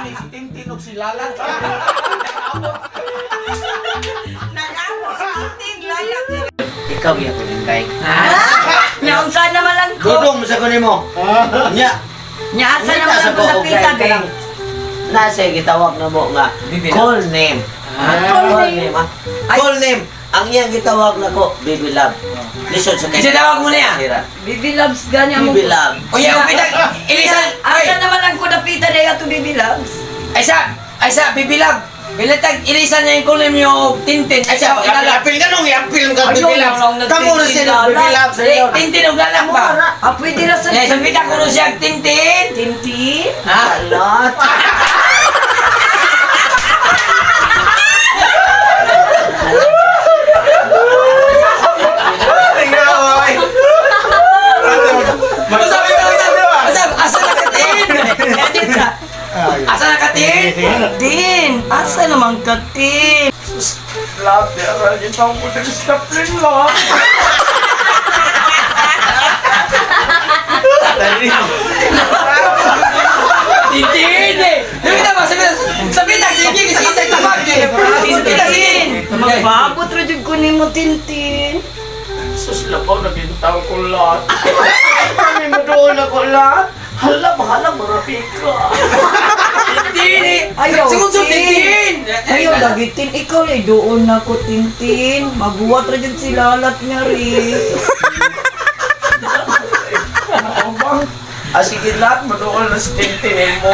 ni si Tintin ug si Lalat. Nag-amo si Tintin, Lalat. Ikaw ya ko Inday. Naunsa naman lang ko. Dudong sa kunin mo. Nya. Nyasa naman lang ko napita eh. Nasa gitawag na mo nga call name. Call name. Call name. Ang iyang gitawag na ko, Baby Love. Lisod sa Isa tawag mo na yan. Baby Loves ganyan mo. Baby Love. O yan, upitag. Ilisan. Asa naman lang ko napita na yato Baby Loves. Aysa, bibilab. Bilatag, ilisan niya yung kulim yung Tintin. Aysa, ilalap. Apil ka nung i-apil ka Ayun, Baby Love. nung Kamu na sila Baby Love sa iyo. Tintin o lalak ba? Pwede na sa... Yan, sabi ko rin siya, Tintin. Tintin? Ha? Lot. Asa nakatin? Asa nakatin? Din! Asa naman ka, Tin? Lahat ya ra gitaw ko diri sa plane lo. Tintin eh! Yung kita ba? Sabi na, sige, sige, sa tabag eh! Sabi na, sige! Magbabot ra jud ko nimo, Tintin. Sus labaw na gintaw ko lahat. Kami mo doon ako lahat. Hala, bahala, marapi ka. Tintin eh! Ayaw, Sumunod, Tintin! Ayaw, dagitin. Ikaw ay doon na ko, Tintin. Maguwat ra jud si Lalat nga rin. Sige lahat, madoon na si Tintin mo.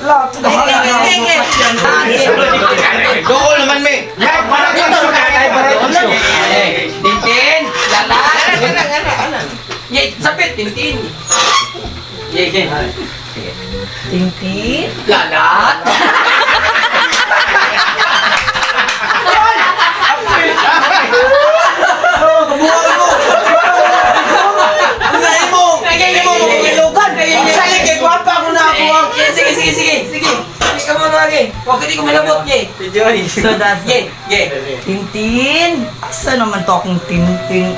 Lahat, bahala na ako Doon naman me. Tintin! Lalat! Yay, sapit, Tintin! Yay, yay. Tintin? Lalat! Sige. Kamu lagi. Waktu ini kumalabot, ye. So that's Ye. Tintin? Asa naman to akong Tintin?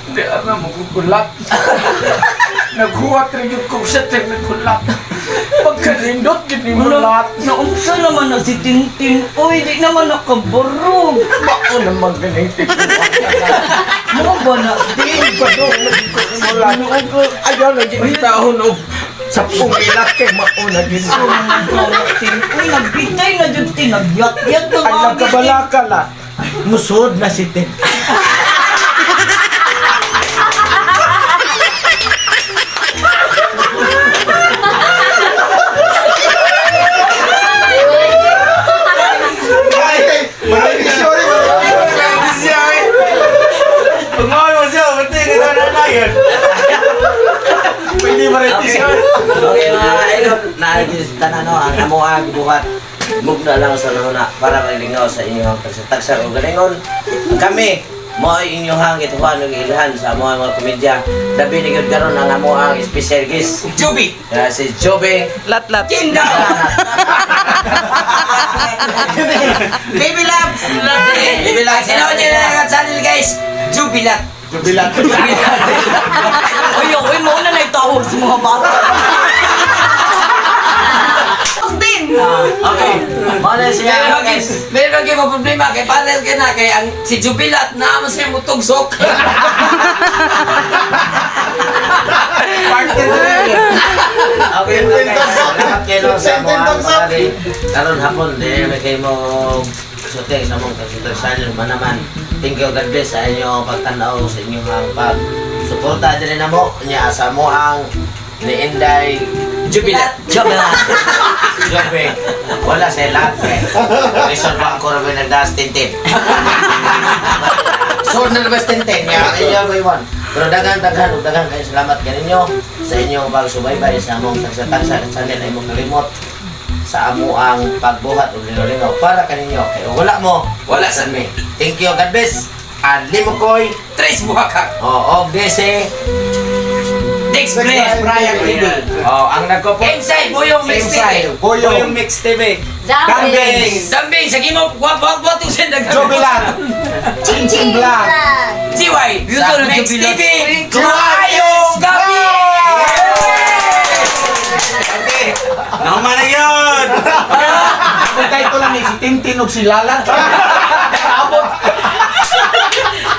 Hindi, magugulat. Naghuwat rin yung kuset yung nagulat. Pagkalindot, hindi mo lahat. Naunsa naman na si Tintin? Uy, di naman nakabarog. Bako naman galing Mo ba na? Di ba doon, nagkukulat. Ayaw, naging tahon o 10 ilat kay mauna gin. Uy, nagbitay na dyan, tinagyat-yat ng Ay, nagkabalaka la. Musod na si Tin. Pwede maritisyon. Okay mga idol, nakikita na no, ang amuang buhat. Mugna lang sa nuna para malingaw sa inyong tagsatagsar o galingon. Kami, mo inyong hangit huwag ilhan sa mga komedya. Dabi ni Gud karon ang amuang special guest. Jubi! Si Jobe Lat-lat. Tinda! Baby Labs! Baby Labs! Sino nyo na channel guys? Jubilat! Jubilat. Uy, mo na nagtawag sa mga bata. Din! Okay, muna siya guys. Meron kayo mga problema kay panel ka na kay ang si Jubilat na amo siya mutugsok. Okay, salamat kayo sa mga pagkari. Karon hapon, may kayo mo shooting sa mong channel manaman. Thank you God bless sa inyong pagtanaw sa inyong pag-suporta din na mo niya sa mo ang ni Inday Jubilat! Jobe. Wala sa lahat eh. Reason ba ako rin nagdas Tintin. So nalabas Tintin niya by one. Pero dagan kayo salamat kaninyo sa inyong pagsubaybay sa among tagsa-tagsa channel ay mong kalimot sa amo ang pagbuhat o lino-lino para kaninyo. Kaya wala mo, wala sa me. Thank you God bless. Limo koy Tres buhakak! o dese Dek Express. Brian TV. Oh, ang nagko Inside Boyong Mix TV. Boyong Mix TV. Gambings. Dambing sa gimo wag to send dag. Jobilan. Chinchin Vlog. Jiway. Sa Mix Mix TV. TV. Ayos gabi. Naman na yun! Kung kahit ko lang si Tintin o si Lala. Abot.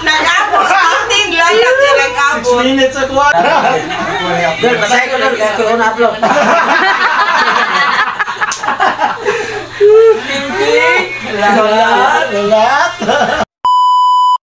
Nag-abot. Tintin, lalat yung nag-abot. 6 minutes at 1. Basahin ko na, ikaw na upload.